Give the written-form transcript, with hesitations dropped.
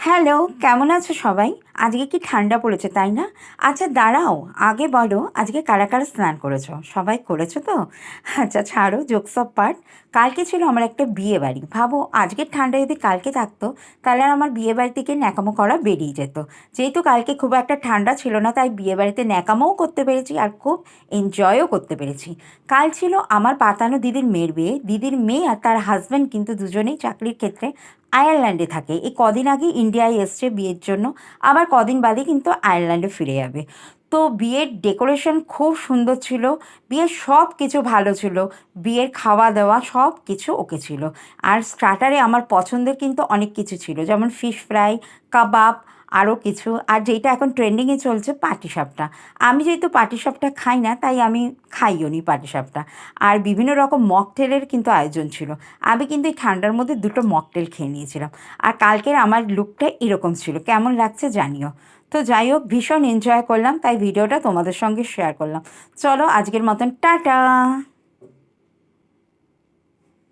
Hello, কেমন আছো সবাই? আজকে কি ঠান্ডা পড়েছে, তাই না? আচ্ছা দাঁড়াও, আগে বলো আজকে কারা কারা স্নান করেছো? সবাই করেছো তো? আচ্ছা ছাড়ো, জোকস অফ পার্ট। কালকে ছিল আমার একটা বিয়ে বাড়ি। ভাবো আজকের ঠান্ডা যদি কালকে থাকতো, তাহলে আর আমার বিয়ে বাড়ি থেকে ন্যাকামো করা বেরিয়ে যেত। যেহেতু কালকে খুব একটা ঠান্ডা ছিল না, তাই বিয়ে বাড়িতে ন্যাকামোও করতে পেরেছি আর খুব এনজয়ও করতে পেরেছি। কাল ছিল আমার পাতানো দিদির মেয়ের বিয়ে। দিদির মেয়ে আর তার হাজব্যান্ড কিন্তু দুজনেই চাকরির ক্ষেত্রে আয়ারল্যান্ডে থাকে। এই কদিন আগে ইন্ডিয়ায় এসছে বিয়ের জন্য, আবার কদিন বাদে কিন্তু আয়ারল্যান্ডে ফিরে যাবে। তো বিয়ের ডেকোরেশন খুব সুন্দর ছিল, বিয়ের সব কিছু ভালো ছিল, বিয়ের খাওয়া দাওয়া সব কিছু ওকে ছিল। আর স্টার্টারে আমার পছন্দের কিন্তু অনেক কিছু ছিল, যেমন ফিশ ফ্রাই, কাবাব, আরও কিছু। আর যেটা এখন ট্রেন্ডিংয়ে চলছে পাটিসাপটা। আমি যেহেতু পাটিসাপটা খাই না, তাই আমি খাইও নি পাটিসাপটা। আর বিভিন্ন রকম মকটেলের কিন্তু আয়োজন ছিল। আমি কিন্তু এই ঠান্ডার মধ্যে দুটো মকটেল খেয়ে নিয়েছিলাম। আর কালকের আমার লুকটা এরকম ছিল, কেমন লাগছে জানিও। তো যাই হোক, ভীষণ এনজয় করলাম, তাই ভিডিওটা তোমাদের সঙ্গে শেয়ার করলাম। চলো আজকের মতন টাটা।